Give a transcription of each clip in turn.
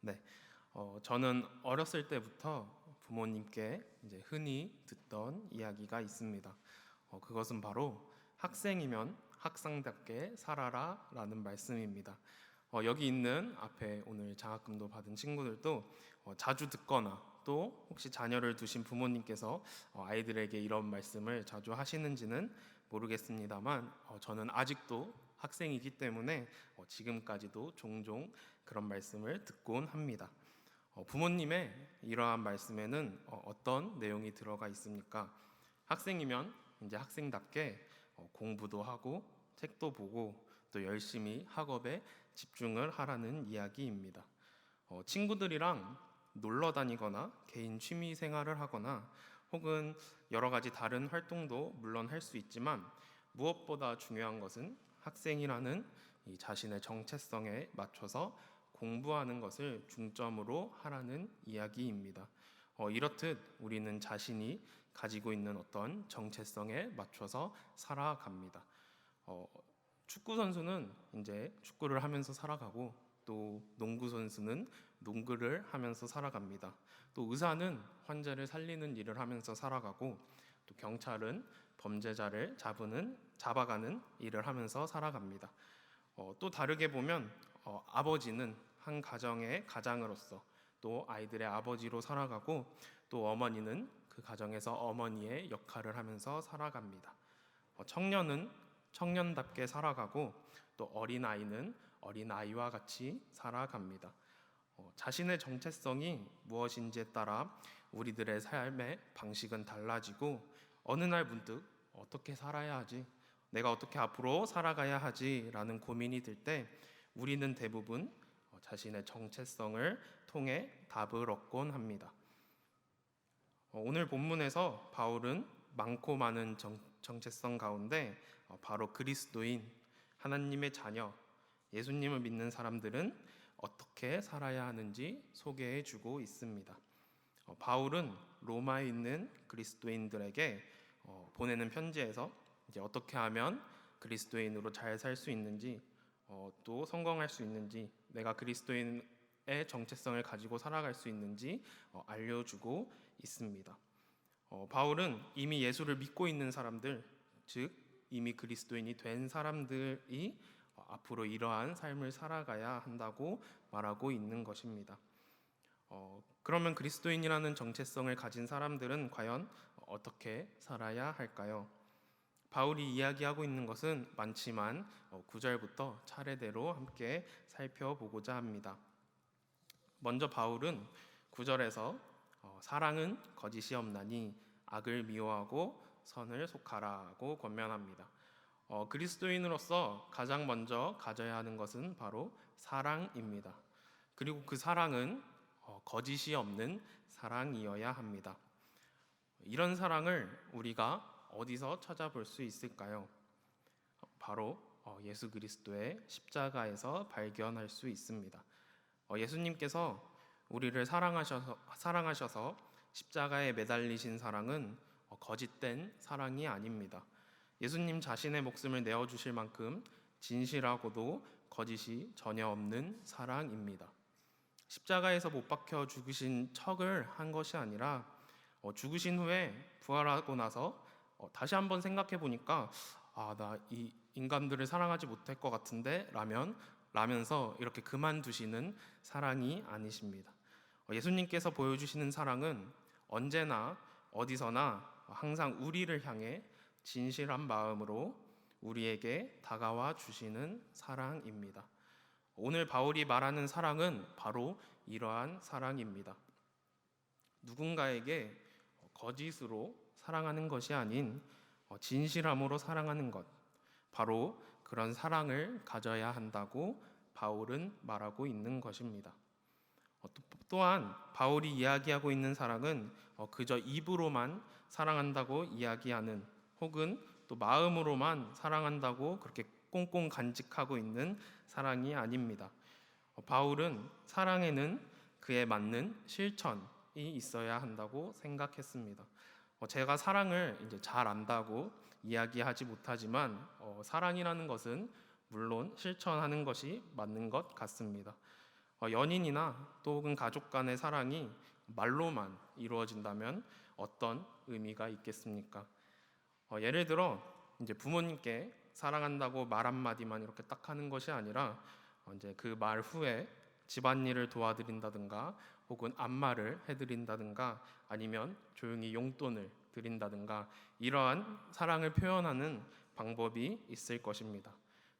네, 저는 어렸을 때부터 부모님께 이제 흔히 듣던 이야기가 있습니다. 그것은 바로 학생이면 학생답게 살아라라는 말씀입니다. 여기 있는 앞에 오늘 장학금도 받은 친구들도 자주 듣거나 또 혹시 자녀를 두신 부모님께서 아이들에게 이런 말씀을 자주 하시는지는 모르겠습니다만 저는 아직도 학생이기 때문에 지금까지도 종종 그런 말씀을 듣곤 합니다. 부모님의 이러한 말씀에는 어떤 내용이 들어가 있습니까? 학생이면 이제 학생답게 공부도 하고 책도 보고 또 열심히 학업에 집중을 하라는 이야기입니다. 친구들이랑 놀러 다니거나 개인 취미 생활을 하거나 혹은 여러 가지 다른 활동도 물론 할 수 있지만 무엇보다 중요한 것은 학생이라는 이 자신의 정체성에 맞춰서 공부하는 것을 중점으로 하라는 이야기입니다. 이렇듯 우리는 자신이 가지고 있는 어떤 정체성에 맞춰서 살아갑니다. 어, 축구 선수는 이제 축구를 하면서 살아가고 또 농구 선수는 농구를 하면서 살아갑니다. 또 의사는 환자를 살리는 일을 하면서 살아가고 또 경찰은 범죄자를 잡아가는 일을 하면서 살아갑니다. 또 다르게 보면 아버지는 한 가정의 가장으로서 또 아이들의 아버지로 살아가고 또 어머니는 그 가정에서 어머니의 역할을 하면서 살아갑니다. 청년은 청년답게 살아가고 또 어린아이는 어린아이와 같이 살아갑니다. 자신의 정체성이 무엇인지에 따라 우리들의 삶의 방식은 달라지고 어느 날 문득 어떻게 살아야 하지? 내가 어떻게 앞으로 살아가야 하지? 라는 고민이 들 때 우리는 대부분 자신의 정체성을 통해 답을 얻곤 합니다. 오늘 본문에서 바울은 많고 많은 정체성 가운데 바로 그리스도인, 하나님의 자녀, 예수님을 믿는 사람들은 어떻게 살아야 하는지 소개해 주고 있습니다. 바울은 로마에 있는 그리스도인들에게 보내는 편지에서 이제 어떻게 하면 그리스도인으로 잘 살 수 있는지 또 성공할 수 있는지 내가 그리스도인의 정체성을 가지고 살아갈 수 있는지 알려주고 있습니다. 바울은 이미 예수를 믿고 있는 사람들, 즉 이미 그리스도인이 된 사람들이 앞으로 이러한 삶을 살아가야 한다고 말하고 있는 것입니다. 그러면 그리스도인이라는 정체성을 가진 사람들은 과연 어떻게 살아야 할까요? 바울이 이야기하고 있는 것은 많지만 9절부터 차례대로 함께 살펴보고자 합니다. 먼저 바울은 9절에서 사랑은 거짓이 없나니 악을 미워하고 선을 속하라고 권면합니다. 그리스도인으로서 가장 먼저 가져야 하는 것은 바로 사랑입니다. 그리고 그 사랑은 거짓이 없는 사랑이어야 합니다. 이런 사랑을 우리가 어디서 찾아볼 수 있을까요? 바로 예수 그리스도의 십자가에서 발견할 수 있습니다. 예수님께서 우리를 사랑하셔서 십자가에 매달리신 사랑은 거짓된 사랑이 아닙니다. 예수님 자신의 목숨을 내어주실 만큼 진실하고도 거짓이 전혀 없는 사랑입니다. 십자가에서 못 박혀 죽으신 척을 한 것이 아니라 죽으신 후에 부활하고 나서 다시 한번 생각해 보니까 나 이 인간들을 사랑하지 못할 것 같은데 라면서 이렇게 그만두시는 사랑이 아니십니다. 예수님께서 보여주시는 사랑은 언제나 어디서나 항상 우리를 향해 진실한 마음으로 우리에게 다가와 주시는 사랑입니다. 오늘 바울이 말하는 사랑은 바로 이러한 사랑입니다. 누군가에게 거짓으로 사랑하는 것이 아닌 진실함으로 사랑하는 것, 바로 그런 사랑을 가져야 한다고 바울은 말하고 있는 것입니다. 또한 바울이 이야기하고 있는 사랑은 그저 입으로만 사랑한다고 이야기하는 혹은 또 마음으로만 사랑한다고 그렇게 꽁꽁 간직하고 있는 사랑이 아닙니다. 바울은 사랑에는 그에 맞는 실천이 있어야 한다고 생각했습니다. 제가 사랑을 이제 잘 안다고 이야기하지 못하지만 사랑이라는 것은 물론 실천하는 것이 맞는 것 같습니다. 연인이나 또 혹은 가족 간의 사랑이 말로만 이루어진다면 어떤 의미가 있겠습니까? 예를 들어 이제 부모님께 사랑한다고 말 한마디만 이렇게 딱 하는 것이 아니라 이제 그 말 후에 집안일을 도와드린다든가 혹은 안마를 해드린다든가 아니면 조용히 용돈을 드린다든가 이러한 사랑을 표현하는 방법이 있을 것입니다.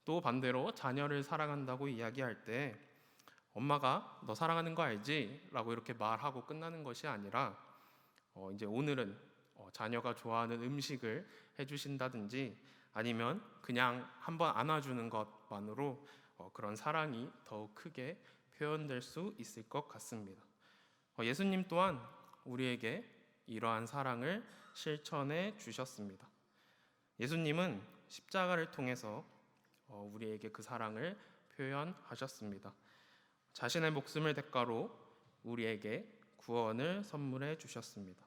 또 반대로 자녀를 사랑한다고 이야기할 때 엄마가 너 사랑하는 거 알지? 라고 이렇게 말하고 끝나는 것이 아니라 이제 오늘은 자녀가 좋아하는 음식을 해주신다든지 아니면 그냥 한번 안아주는 것만으로 그런 사랑이 더욱 크게 표현될 수 있을 것 같습니다. 예수님 또한 우리에게 이러한 사랑을 실천해 주셨습니다. 예수님은 십자가를 통해서 우리에게 그 사랑을 표현하셨습니다. 자신의 목숨을 대가로 우리에게 구원을 선물해 주셨습니다.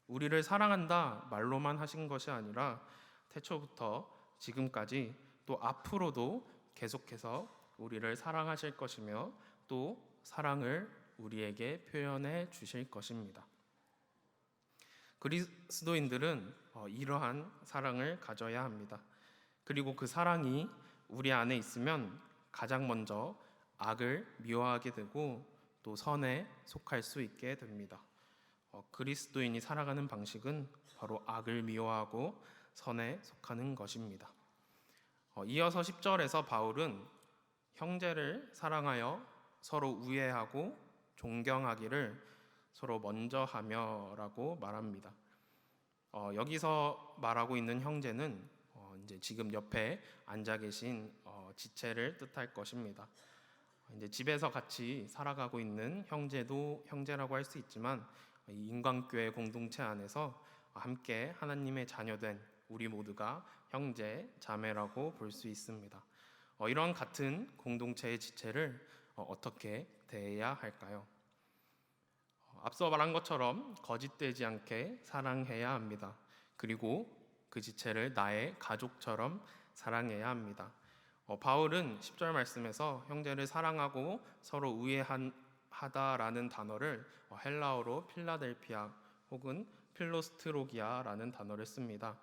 우리를 사랑한다 말로만 하신 것이 아니라 태초부터 지금까지 또 앞으로도 계속해서 우리를 사랑하실 것이며 또 사랑을 우리에게 표현해 주실 것입니다. 그리스도인들은 이러한 사랑을 가져야 합니다. 그리고 그 사랑이 우리 안에 있으면 가장 먼저 악을 미워하게 되고 또 선에 속할 수 있게 됩니다. 그리스도인이 살아가는 방식은 바로 악을 미워하고 선에 속하는 것입니다. 이어서 10절에서 바울은 형제를 사랑하여 서로 우애하고 존경하기를 서로 먼저 하며라고 말합니다. 여기서 말하고 있는 형제는 이제 지금 옆에 앉아 계신 지체를 뜻할 것입니다. 이제 집에서 같이 살아가고 있는 형제도 형제라고 할 수 있지만 이 인간교회 공동체 안에서 함께 하나님의 자녀된 우리 모두가 형제, 자매라고 볼 수 있습니다. 이런 같은 공동체의 지체를 어떻게 대해야 할까요? 앞서 말한 것처럼 거짓되지 않게 사랑해야 합니다. 그리고 그 지체를 나의 가족처럼 사랑해야 합니다. 바울은 10절 말씀에서 형제를 사랑하고 서로 우애하다라는 단어를 헬라어로 필라델피아 혹은 필로스트로기아라는 단어를 씁니다.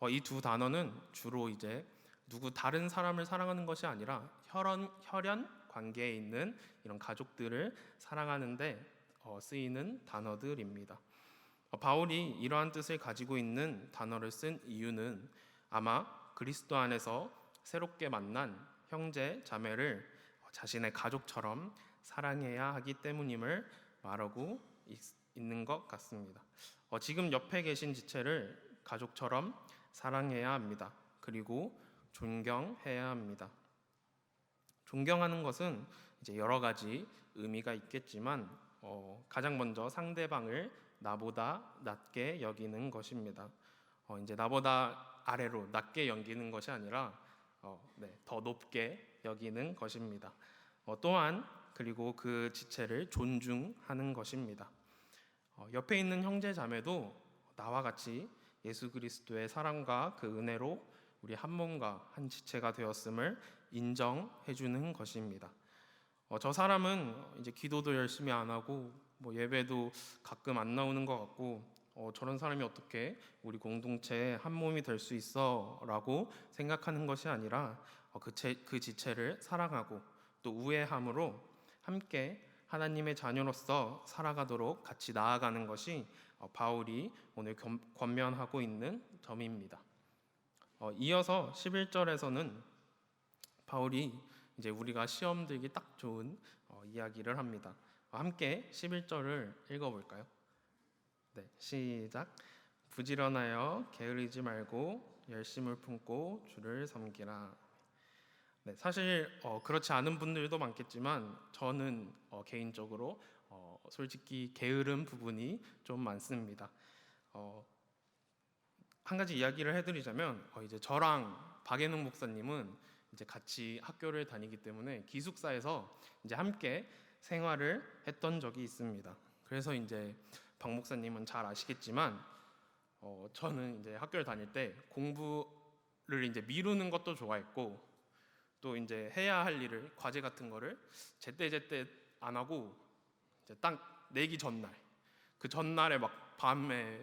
이 두 단어는 주로 이제 누구 다른 사람을 사랑하는 것이 아니라 혈연 관계에 있는 이런 가족들을 사랑하는데 쓰이는 단어들입니다. 바울이 이러한 뜻을 가지고 있는 단어를 쓴 이유는 아마 그리스도 안에서 새롭게 만난 형제, 자매를 자신의 가족처럼 사랑해야 하기 때문임을 말하고 있는 것 같습니다. 지금 옆에 계신 지체를 가족처럼 사랑해야 합니다. 그리고 존경해야 합니다. 존경하는 것은 이제 여러 가지 의미가 있겠지만 가장 먼저 상대방을 나보다 낮게 여기는 것입니다. 이제 나보다 아래로 낮게 여기는 것이 아니라 더 높게 여기는 것입니다. 또한 그리고 그 지체를 존중하는 것입니다. 옆에 있는 형제 자매도 나와 같이 예수 그리스도의 사랑과 그 은혜로 우리 한 몸과 한 지체가 되었음을 인정해 주는 것입니다. 저 사람은 이제 기도도 열심히 안 하고 예배도 가끔 안 나오는 것 같고 저런 사람이 어떻게 우리 공동체의 한 몸이 될 수 있어라고 생각하는 것이 아니라 그 지체를 사랑하고 또 우애함으로 함께 하나님의 자녀로서 살아가도록 같이 나아가는 것이 바울이 오늘 권면하고 있는 점입니다. 이어서 11절에서는 바울이 이제 우리가 시험 들기 딱 좋은 이야기를 합니다. 함께 11절을 읽어볼까요? 네, 시작. 부지런하여 게으르지 말고 열심을 품고 주를 섬기라. 네, 사실 그렇지 않은 분들도 많겠지만 저는 개인적으로 솔직히 게으른 부분이 좀 많습니다. 한 가지 이야기를 해드리자면 이제 저랑 박예능 목사님은 이제 같이 학교를 다니기 때문에 기숙사에서 이제 함께 생활을 했던 적이 있습니다. 그래서 이제 박 목사님은 잘 아시겠지만 저는 이제 학교를 다닐 때 공부를 이제 미루는 것도 좋아했고 또 이제 해야 할 일을 과제 같은 거를 제때제때 안 하고 이제 딱 내기 전날, 그 전날에 막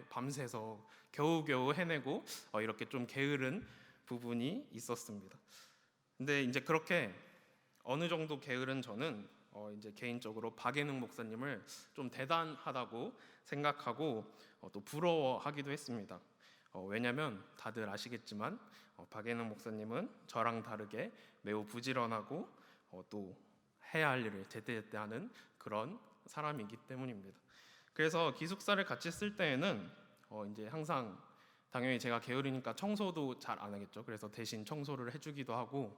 밤새서 겨우겨우 해내고 이렇게 좀 게으른 부분이 있었습니다. 근데 이제 그렇게 어느 정도 게으른 저는 이제 개인적으로 박예능 목사님을 좀 대단하다고 생각하고 또 부러워하기도 했습니다. 왜냐하면 다들 아시겠지만 박예능 목사님은 저랑 다르게 매우 부지런하고 또 해야 할 일을 제때제때 하는 그런 사람이기 때문입니다. 그래서 기숙사를 같이 쓸 때에는 이제 항상 당연히 제가 게으르니까 청소도 잘 안 하겠죠. 그래서 대신 청소를 해주기도 하고,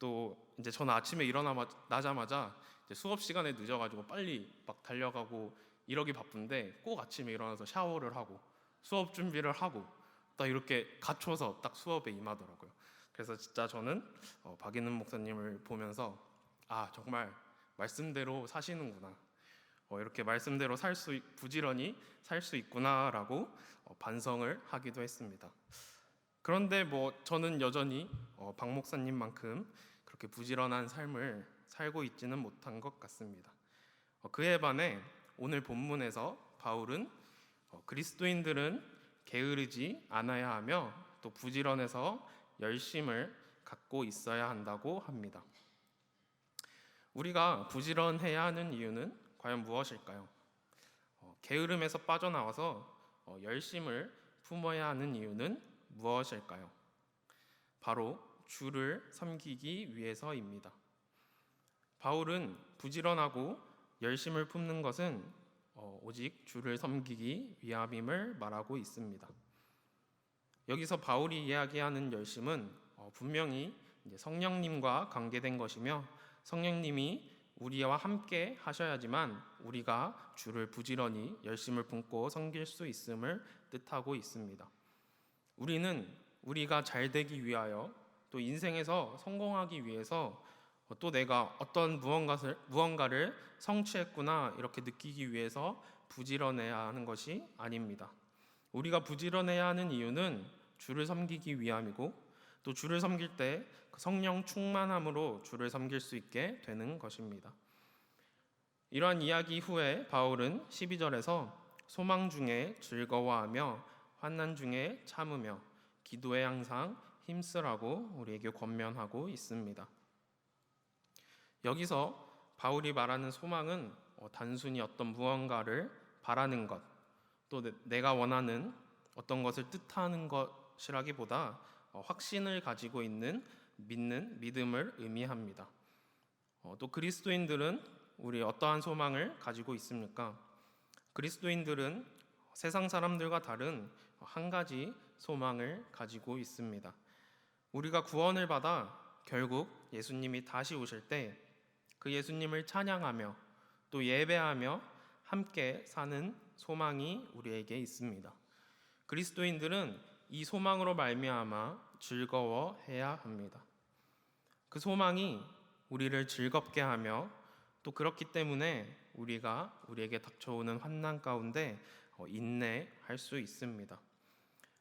또 이제 저는 아침에 일어나자마자 이제 수업 시간에 늦어가지고 빨리 막 달려가고 이러기 바쁜데 꼭 아침에 일어나서 샤워를 하고 수업 준비를 하고 딱 이렇게 갖춰서 딱 수업에 임하더라고요. 그래서 진짜 저는 박예능 목사님을 보면서 정말 말씀대로 사시는구나, 이렇게 말씀대로 부지런히 살 수 있구나라고 반성을 하기도 했습니다. 그런데 저는 여전히 박 목사님만큼 그렇게 부지런한 삶을 살고 있지는 못한 것 같습니다. 그에 반해 오늘 본문에서 바울은 그리스도인들은 게으르지 않아야 하며 또 부지런해서 열심을 갖고 있어야 한다고 합니다. 우리가 부지런해야 하는 이유는 과연 무엇일까요? 게으름에서 빠져나와서 열심을 품어야 하는 이유는 무엇일까요? 바로 주를 섬기기 위해서입니다. 바울은 부지런하고 열심을 품는 것은 오직 주를 섬기기 위함임을 말하고 있습니다. 여기서 바울이 이야기하는 열심은 분명히 이제 성령님과 관계된 것이며, 성령님이 우리와 함께 하셔야지만 우리가 주를 부지런히 열심을 품고 섬길 수 있음을 뜻하고 있습니다. 우리는 우리가 잘 되기 위하여, 또 인생에서 성공하기 위해서, 또 내가 어떤 무언가를 성취했구나 이렇게 느끼기 위해서 부지런해야 하는 것이 아닙니다. 우리가 부지런해야 하는 이유는 주를 섬기기 위함이고, 또 주를 섬길 때 성령 충만함으로 주를 섬길 수 있게 되는 것입니다. 이러한 이야기 후에 바울은 12절에서 소망 중에 즐거워하며 환난 중에 참으며 기도에 항상 힘쓰라고 우리에게 권면하고 있습니다. 여기서 바울이 말하는 소망은 단순히 어떤 무언가를 바라는 것, 또 내가 원하는 어떤 것을 뜻하는 것이라기보다 확신을 가지고 있는 믿음을 의미합니다. 또 그리스도인들은 우리 어떠한 소망을 가지고 있습니까? 그리스도인들은 세상 사람들과 다른 한 가지 소망을 가지고 있습니다. 우리가 구원을 받아 결국 예수님이 다시 오실 때 그 예수님을 찬양하며 또 예배하며 함께 사는 소망이 우리에게 있습니다. 그리스도인들은 이 소망으로 말미암아 즐거워해야 합니다. 그 소망이 우리를 즐겁게 하며, 또 그렇기 때문에 우리가 우리에게 닥쳐오는 환난 가운데 인내할 수 있습니다.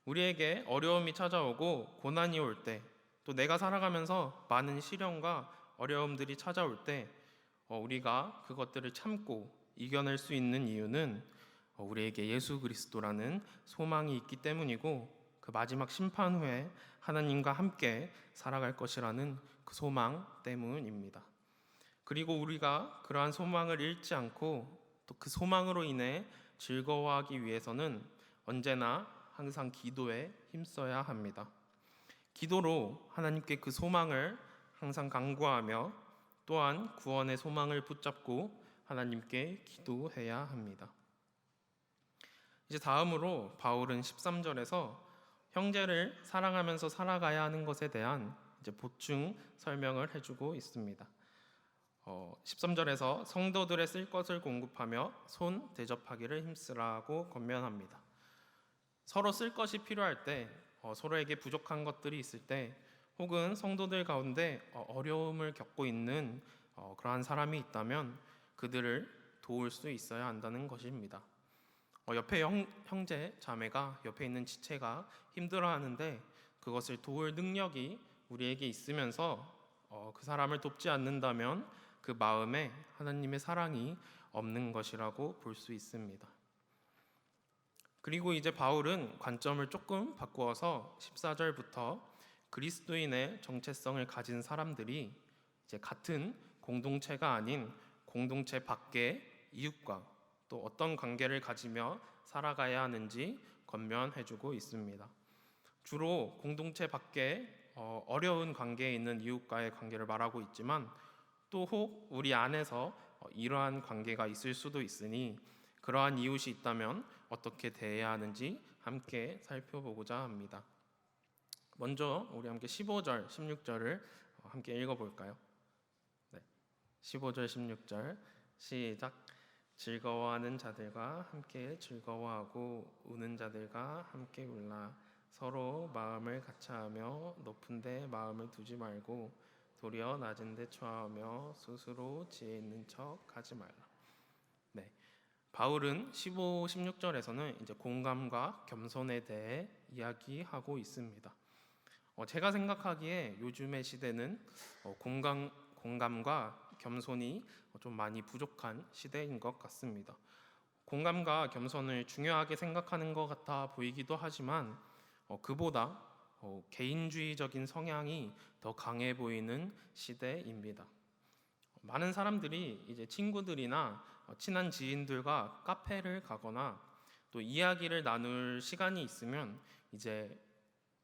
우리에게 어려움이 찾아오고 고난이 올 때, 또 내가 살아가면서 많은 시련과 어려움들이 찾아올 때 우리가 그것들을 참고 이겨낼 수 있는 이유는 우리에게 예수 그리스도라는 소망이 있기 때문이고, 그 마지막 심판 후에 하나님과 함께 살아갈 것이라는 그 소망 때문입니다. 그리고 우리가 그러한 소망을 잃지 않고 또 그 소망으로 인해 즐거워하기 위해서는 언제나 항상 기도에 힘써야 합니다. 기도로 하나님께 그 소망을 항상 간구하며, 또한 구원의 소망을 붙잡고 하나님께 기도해야 합니다. 이제 다음으로 바울은 13절에서 형제를 사랑하면서 살아가야 하는 것에 대한 이제 보충 설명을 해주고 있습니다. 13절에서 성도들의 쓸 것을 공급하며 손 대접하기를 힘쓰라고 권면합니다. 서로 쓸 것이 필요할 때, 서로에게 부족한 것들이 있을 때, 혹은 성도들 가운데 어려움을 겪고 있는 그러한 사람이 있다면 그들을 도울 수 있어야 한다는 것입니다. 옆에 형제, 자매가, 옆에 있는 지체가 힘들어하는데 그것을 도울 능력이 우리에게 있으면서 그 사람을 돕지 않는다면 그 마음에 하나님의 사랑이 없는 것이라고 볼 수 있습니다. 그리고 이제 바울은 관점을 조금 바꾸어서 14절부터 그리스도인의 정체성을 가진 사람들이 이제 같은 공동체가 아닌 공동체 밖의 이웃과 또 어떤 관계를 가지며 살아가야 하는지 권면해주고 있습니다. 주로 공동체 밖에 어려운 관계에 있는 이웃과의 관계를 말하고 있지만 또 혹 우리 안에서 이러한 관계가 있을 수도 있으니 그러한 이웃이 있다면 어떻게 대해야 하는지 함께 살펴보고자 합니다. 먼저 우리 함께 15절, 16절을 함께 읽어볼까요? 네, 15절, 16절 시작. 즐거워하는 자들과 함께 즐거워하고 우는 자들과 함께 울라. 서로 마음을 같이하며 높은 데 마음을 두지 말고 도리어 낮은 데 처하며 스스로 지혜 있는 척 하지 말라. 네, 바울은 15, 16절에서는 이제 공감과 겸손에 대해 이야기하고 있습니다. 제가 생각하기에 요즘의 시대는 공감과 겸손이 좀 많이 부족한 시대인 것 같습니다. 공감과 겸손을 중요하게 생각하는 것 같아 보이기도 하지만 그보다 개인주의적인 성향이 더 강해 보이는 시대입니다. 많은 사람들이 이제 친구들이나 친한 지인들과 카페를 가거나 또 이야기를 나눌 시간이 있으면 이제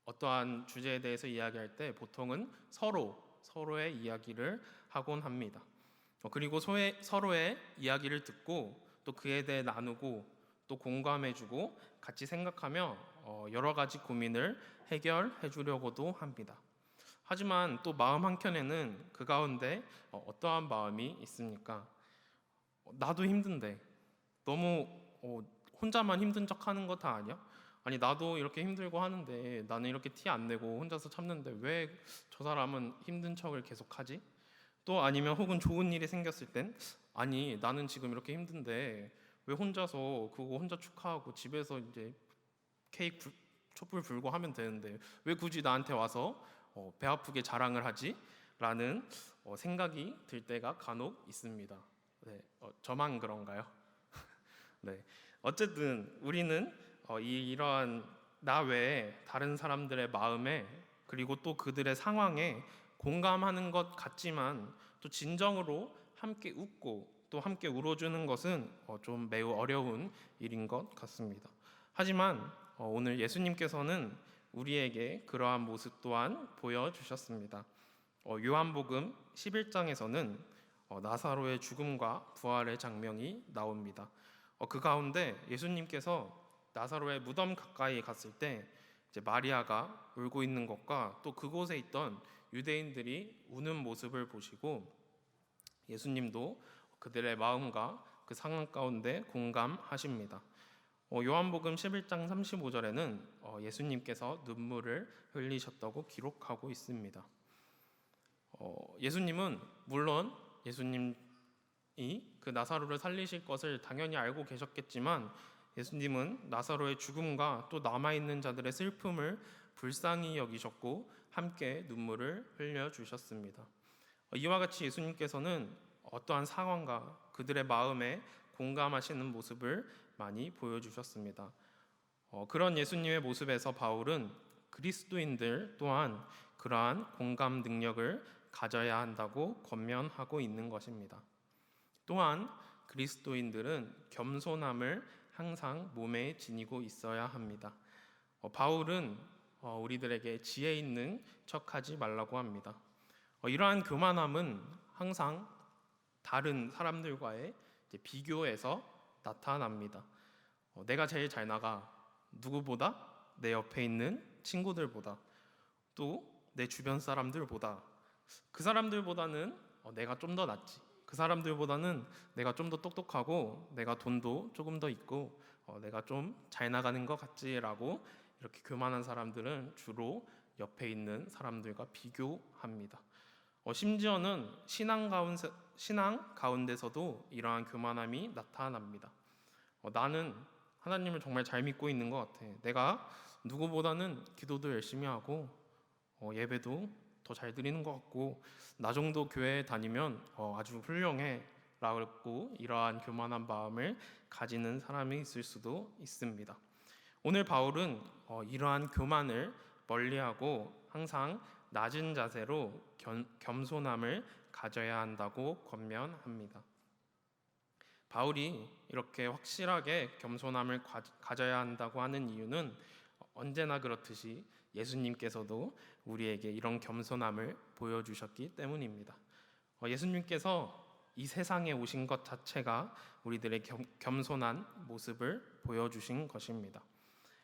어떠한 주제에 대해서 이야기할 때 보통은 서로의 이야기를 하곤 합니다. 그리고 서로의 이야기를 듣고 또 그에 대해 나누고 또 공감해주고 같이 생각하며 여러 가지 고민을 해결해 주려고도 합니다. 하지만 또 마음 한켠에는 그 가운데 어떠한 마음이 있습니까? 나도 힘든데 너무 혼자만 힘든 척 하는 거 다 아니야? 아니 나도 이렇게 힘들고 하는데 나는 이렇게 티 안 내고 혼자서 참는데 왜 저 사람은 힘든 척을 계속하지? 또 아니면 혹은 좋은 일이 생겼을 땐 아니 나는 지금 이렇게 힘든데 왜 혼자서 그거 혼자 축하하고 집에서 이제 촛불 불고 하면 되는데 왜 굳이 나한테 와서 배 아프게 자랑을 하지? 라는 생각이 들 때가 간혹 있습니다. 네, 저만 그런가요? 네, 어쨌든 우리는 이러한 나 외에 다른 사람들의 마음에 그리고 또 그들의 상황에 공감하는 것 같지만 또 진정으로 함께 웃고 또 함께 울어주는 것은 좀 매우 어려운 일인 것 같습니다. 하지만 오늘 예수님께서는 우리에게 그러한 모습 또한 보여주셨습니다. 요한복음 11장에서는 나사로의 죽음과 부활의 장면이 나옵니다. 그 가운데 예수님께서 나사로의 무덤 가까이 갔을 때 이제 마리아가 울고 있는 것과 또 그곳에 있던 유대인들이 우는 모습을 보시고 예수님도 그들의 마음과 그 상황 가운데 공감하십니다. 요한복음 11장 35절에는 예수님께서 눈물을 흘리셨다고 기록하고 있습니다. 예수님은 물론 예수님이 그 나사로를 살리실 것을 당연히 알고 계셨겠지만 예수님은 나사로의 죽음과 또 남아있는 자들의 슬픔을 불쌍히 여기셨고 함께 눈물을 흘려주셨습니다. 이와 같이 예수님께서는 어떠한 상황과 그들의 마음에 공감하시는 모습을 많이 보여주셨습니다. 그런 예수님의 모습에서 바울은 그리스도인들 또한 그러한 공감 능력을 가져야 한다고 권면하고 있는 것입니다. 또한 그리스도인들은 겸손함을 항상 몸에 지니고 있어야 합니다. 바울은 우리들에게 지혜 있는 척하지 말라고 합니다. 이러한 교만함은 항상 다른 사람들과의 비교에서 나타납니다. 내가 제일 잘 나가 누구보다 내 옆에 있는 친구들보다 또 내 주변 사람들보다 그 사람들보다는 내가 좀 더 낫지. 그 사람들보다는 내가 좀 더 똑똑하고 내가 돈도 조금 더 있고 내가 좀 잘 나가는 것 같지라고 이렇게 교만한 사람들은 주로 옆에 있는 사람들과 비교합니다. 심지어는 신앙 가운데서도 이러한 교만함이 나타납니다. 나는 하나님을 정말 잘 믿고 있는 것 같아. 내가 누구보다는 기도도 열심히 하고 예배도 더 잘 드리는 것 같고 나 정도 교회에 다니면 아주 훌륭해 라고 이러한 교만한 마음을 가지는 사람이 있을 수도 있습니다. 오늘 바울은 이러한 교만을 멀리하고 항상 낮은 자세로 겸손함을 가져야 한다고 권면합니다. 바울이 이렇게 확실하게 겸손함을 가져야 한다고 하는 이유는 언제나 그렇듯이 예수님께서도 우리에게 이런 겸손함을 보여주셨기 때문입니다. 예수님께서 이 세상에 오신 것 자체가 우리들의 겸손한 모습을 보여주신 것입니다.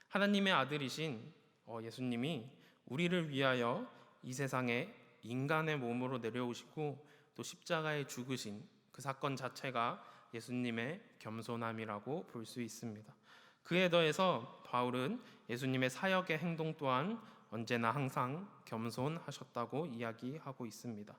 하나님의 아들이신 예수님이 우리를 위하여 이 세상에 인간의 몸으로 내려오시고 또 십자가에 죽으신 그 사건 자체가 예수님의 겸손함이라고 볼 수 있습니다. 그에 더해서 바울은 예수님의 사역의 행동 또한 언제나 항상 겸손하셨다고 이야기하고 있습니다.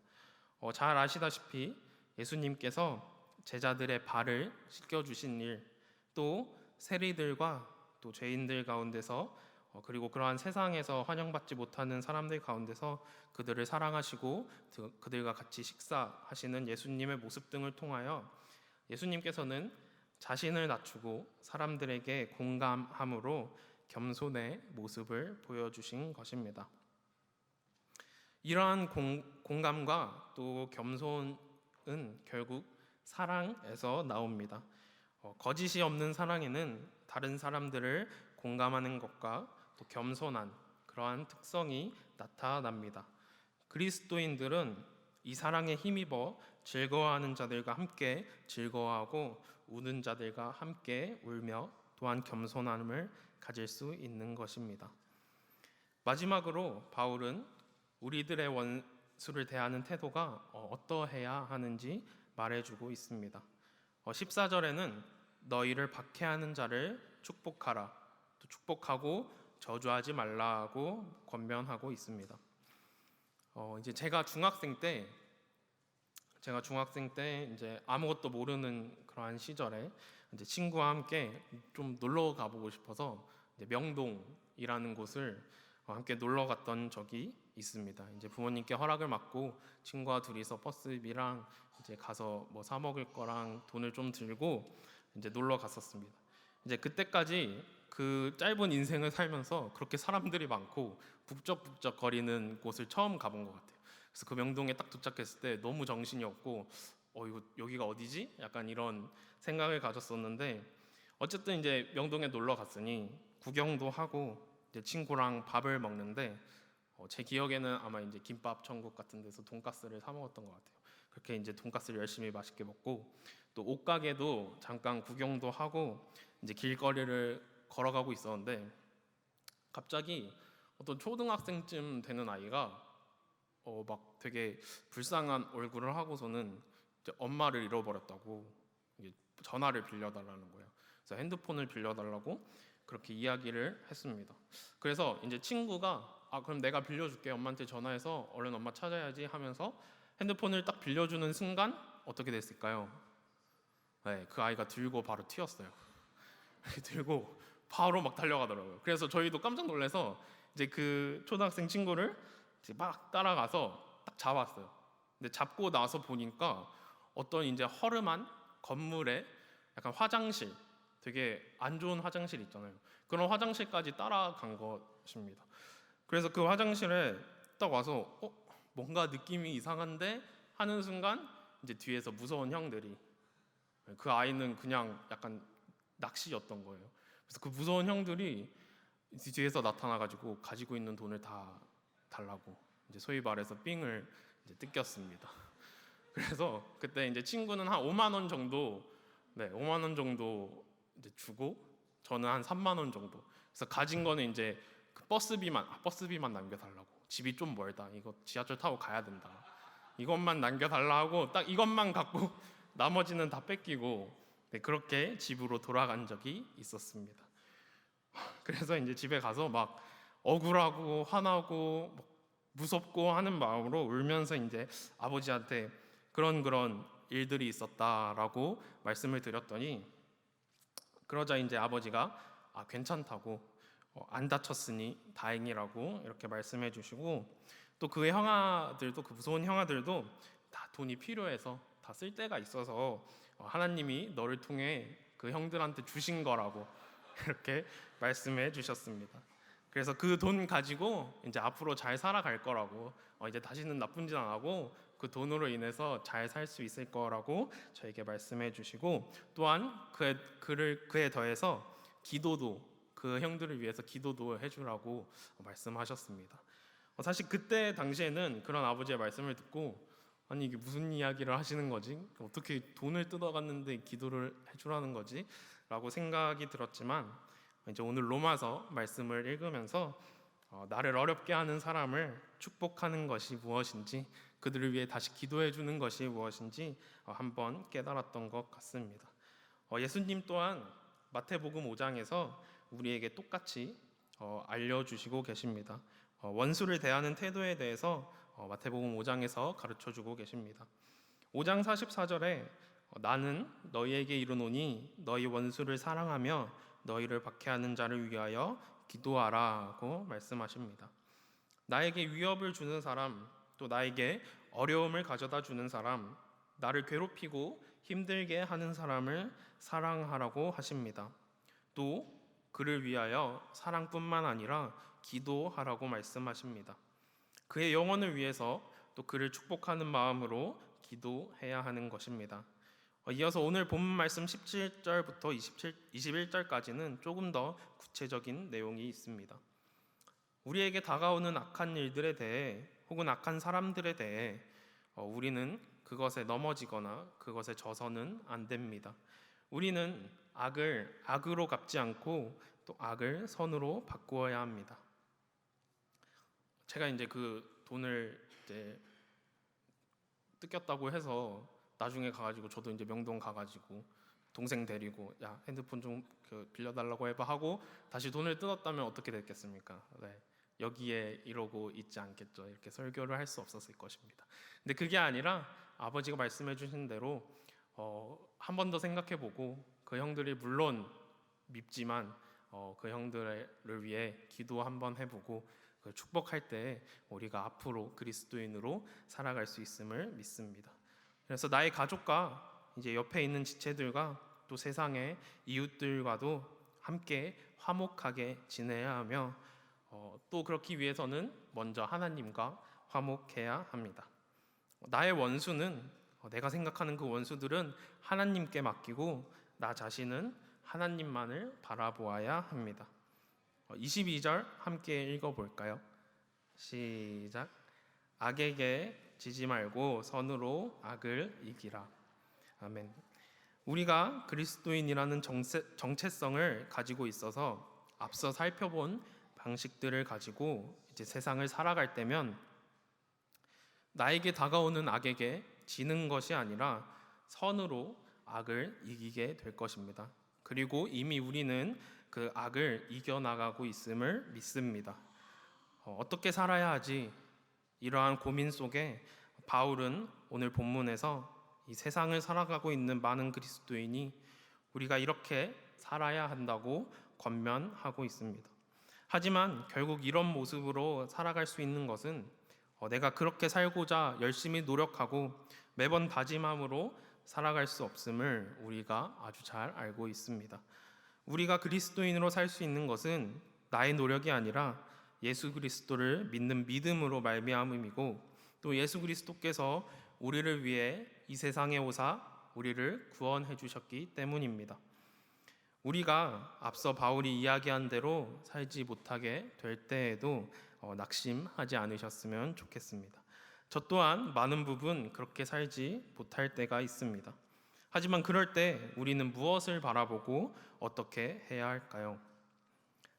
잘 아시다시피 예수님께서 제자들의 발을 씻겨주신 일, 또 세리들과 또 죄인들 가운데서 그리고 그러한 세상에서 환영받지 못하는 사람들 가운데서 그들을 사랑하시고 그들과 같이 식사하시는 예수님의 모습 등을 통하여 예수님께서는 자신을 낮추고 사람들에게 공감함으로 겸손의 모습을 보여주신 것입니다. 이러한 공감과 또 겸손은 결국 사랑에서 나옵니다. 거짓이 없는 사랑에는 다른 사람들을 공감하는 것과 또 겸손한 그러한 특성이 나타납니다. 그리스도인들은 이 사랑에 힘입어 즐거워하는 자들과 함께 즐거워하고 우는 자들과 함께 울며 또한 겸손함을 가질 수 있는 것입니다. 마지막으로 바울은 우리들의 원수를 대하는 태도가 어떠해야 하는지 말해주고 있습니다. 14절에는 너희를 박해하는 자를 축복하라, 또 축복하고 저주하지 말라고 권면하고 있습니다. 이제 제가 중학생 때 이제 아무것도 모르는 그러한 시절에 이제 친구와 함께 좀 놀러 가보고 싶어서 이제 명동이라는 곳을 함께 놀러 갔던 적이 있습니다. 이제 부모님께 허락을 받고 친구와 둘이서 버스비랑 이제 가서 뭐 사 먹을 거랑 돈을 좀 들고 이제 놀러 갔었습니다. 이제 그때까지 그 짧은 인생을 살면서 그렇게 사람들이 많고 북적북적 거리는 곳을 처음 가본 것 같아요. 그래서 그 명동에 딱 도착했을 때 너무 정신이 없고 이거 여기가 어디지? 약간 이런 생각을 가졌었는데 어쨌든 이제 명동에 놀러 갔으니 구경도 하고 이제 친구랑 밥을 먹는데 제 기억에는 아마 이제 김밥 천국 같은 데서 돈가스를 사 먹었던 것 같아요. 그렇게 이제 돈가스를 열심히 맛있게 먹고 또 옷가게도 잠깐 구경도 하고 이제 길거리를 걸어가고 있었는데 갑자기 어떤 초등학생쯤 되는 아이가 막 되게 불쌍한 얼굴을 하고서는 이제 엄마를 잃어버렸다고 이게 전화를 빌려달라는 거예요. 그래서 핸드폰을 빌려달라고 그렇게 이야기를 했습니다. 그래서 이제 친구가 그럼 내가 빌려줄게, 엄마한테 전화해서 얼른 엄마 찾아야지 하면서 핸드폰을 딱 빌려주는 순간 어떻게 됐을까요? 네, 그 아이가 들고 바로 튀었어요. 들고 바로 막 달려가더라고요. 그래서 저희도 깜짝 놀라서 이제 그 초등학생 친구를 이제 막 따라가서 딱 잡았어요. 근데 잡고 나서 보니까 어떤 이제 허름한 건물에 약간 화장실, 되게 안 좋은 화장실 있잖아요. 그런 화장실까지 따라간 것입니다. 그래서 그 화장실에 딱 와서 뭔가 느낌이 이상한데 하는 순간 이제 뒤에서 무서운 형들이, 그 아이는 그냥 약간 낚시였던 거예요. 그래서 그 무서운 형들이 뒤에서 나타나가지고 가지고 있는 돈을 다 달라고 이제 소위 말해서 삥을 이제 뜯겼습니다. 그래서 그때 이제 친구는 한 5만 원 정도, 5만 원 정도 이제 주고 저는 한 3만 원 정도. 그래서 가진 거는 이제 그 버스비만 남겨달라고. 집이 좀 멀다. 이거 지하철 타고 가야 된다. 이것만 남겨달라 하고 딱 이것만 갖고 나머지는 다 뺏기고 그렇게 집으로 돌아간 적이 있었습니다. 그래서 이제 집에 가서 막 억울하고 화나고 무섭고 하는 마음으로 울면서 이제 아버지한테 그런 일들이 있었다라고 말씀을 드렸더니 그러자 이제 아버지가 괜찮다고 안 다쳤으니 다행이라고 이렇게 말씀해 주시고 또 그 형아들도, 그 무서운 형아들도 다 돈이 필요해서 다 쓸 데가 있어서 하나님이 너를 통해 그 형들한테 주신 거라고 이렇게 말씀해 주셨습니다. 그래서 그 돈 가지고 이제 앞으로 잘 살아갈 거라고, 이제 다시는 나쁜 짓 안 하고 그 돈으로 인해서 잘 살 수 있을 거라고 저에게 말씀해 주시고, 또한 그에 더해서 기도도, 그 형들을 위해서 기도도 해주라고 말씀하셨습니다. 사실 그때 당시에는 그런 아버지의 말씀을 듣고, 아니 이게 무슨 이야기를 하시는 거지? 어떻게 돈을 뜯어갔는데 기도를 해주라는 거지? 라고 생각이 들었지만, 이제 오늘 로마서 말씀을 읽으면서 나를 어렵게 하는 사람을 축복하는 것이 무엇인지, 그들을 위해 다시 기도해 주는 것이 무엇인지 한번 깨달았던 것 같습니다. 예수님 또한 마태복음 5장에서 우리에게 똑같이 알려주시고 계십니다. 원수를 대하는 태도에 대해서 마태복음 5장에서 가르쳐주고 계십니다. 5장 44절에 나는 너희에게 이르노니 너희 원수를 사랑하며 너희를 박해하는 자를 위하여 기도하라고 말씀하십니다. 나에게 위협을 주는 사람, 또 나에게 어려움을 가져다 주는 사람, 나를 괴롭히고 힘들게 하는 사람을 사랑하라고 하십니다. 또 그를 위하여 사랑뿐만 아니라 기도하라고 말씀하십니다. 그의 영혼을 위해서 또 그를 축복하는 마음으로 기도해야 하는 것입니다. 이어서 오늘 본문 말씀 17절부터 21절까지는 조금 더 구체적인 내용이 있습니다. 우리에게 다가오는 악한 일들에 대해, 혹은 악한 사람들에 대해 우리는 그것에 넘어지거나 그것에 져서는 안 됩니다. 우리는 악을 악으로 갚지 않고 또 악을 선으로 바꾸어야 합니다. 제가 이제 그 돈을 이제 뜯겼다고 해서 나중에 가가지고, 저도 이제 명동 가가지고 동생 데리고 야 핸드폰 좀 빌려달라고 해봐 하고 다시 돈을 뜯었다면 어떻게 됐겠습니까? 네, 여기에 이러고 있지 않겠죠. 이렇게 설교를 할 수 없었을 것입니다. 근데 그게 아니라 아버지가 말씀해 주신 대로 한 번 더 생각해보고, 그 형들이 물론 밉지만 그 형들을 위해 기도 한번 해보고 축복할 때 우리가 앞으로 그리스도인으로 살아갈 수 있음을 믿습니다. 그래서 나의 가족과 이제 옆에 있는 지체들과 또 세상의 이웃들과도 함께 화목하게 지내야 하며, 또 그렇기 위해서는 먼저 하나님과 화목해야 합니다. 나의 원수는, 내가 생각하는 그 원수들은 하나님께 맡기고 나 자신은 하나님만을 바라보아야 합니다. 22절 함께 읽어볼까요? 시작. 악에게 지지 말고 선으로 악을 이기라. 아멘. 우리가 그리스도인이라는 정체성을 가지고 있어서 앞서 살펴본 방식들을 가지고 이제 세상을 살아갈 때면, 나에게 다가오는 악에게 지는 것이 아니라 선으로 악을 이기게 될 것입니다. 그리고 이미 우리는 그 악을 이겨나가고 있음을 믿습니다. 어떻게 살아야 하지? 이러한 고민 속에 바울은 오늘 본문에서 이 세상을 살아가고 있는 많은 그리스도인이 우리가 이렇게 살아야 한다고 권면하고 있습니다. 하지만 결국 이런 모습으로 살아갈 수 있는 것은 내가 그렇게 살고자 열심히 노력하고 매번 다짐함으로 살아갈 수 없음을 우리가 아주 잘 알고 있습니다. 우리가 그리스도인으로 살 수 있는 것은 나의 노력이 아니라 예수 그리스도를 믿는 믿음으로 말미암음이고, 또 예수 그리스도께서 우리를 위해 이 세상에 오사 우리를 구원해 주셨기 때문입니다. 우리가 앞서 바울이 이야기한 대로 살지 못하게 될 때에도 낙심하지 않으셨으면 좋겠습니다. 저 또한 많은 부분 그렇게 살지 못할 때가 있습니다. 하지만 그럴 때 우리는 무엇을 바라보고 어떻게 해야 할까요?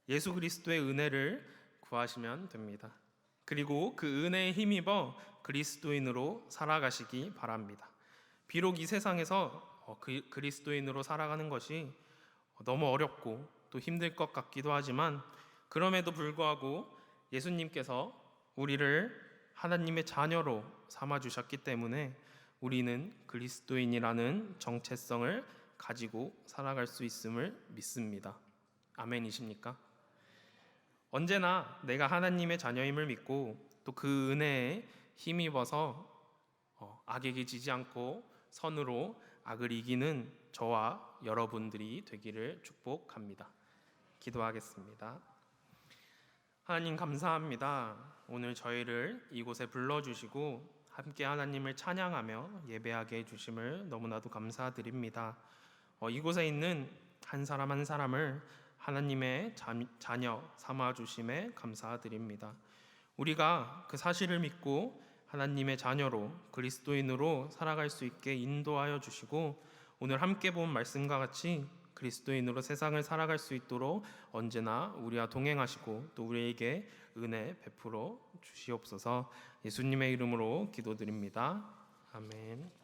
예수 그리스도의 은혜를 구하시면 됩니다. 그리고 그 은혜에 힘입어 그리스도인으로 살아가시기 바랍니다. 비록 이 세상에서 그리스도인으로 살아가는 것이 너무 어렵고 또 힘들 것 같기도 하지만, 그럼에도 불구하고 예수님께서 우리를 하나님의 자녀로 삼아주셨기 때문에 우리는 그리스도인이라는 정체성을 가지고 살아갈 수 있음을 믿습니다. 아멘이십니까? 언제나 내가 하나님의 자녀임을 믿고 또 그 은혜에 힘입어서 악에게 지지 않고 선으로 악을 이기는 저와 여러분들이 되기를 축복합니다. 기도하겠습니다. 하나님 감사합니다. 오늘 저희를 이곳에 불러주시고 함께 하나님을 찬양하며 예배하게 해주심을 너무나도 감사드립니다. 이곳에 있는 한 사람 한 사람을 하나님의 자녀 삼아주심에 감사드립니다. 우리가 그 사실을 믿고 하나님의 자녀로 그리스도인으로 살아갈 수 있게 인도하여 주시고 오늘 함께 본 말씀과 같이 그리스도인으로 세상을 살아갈 수 있도록 언제나 우리와 동행하시고 또 우리에게 은혜 베풀어 주시옵소서. 예수님의 이름으로 기도드립니다. 아멘.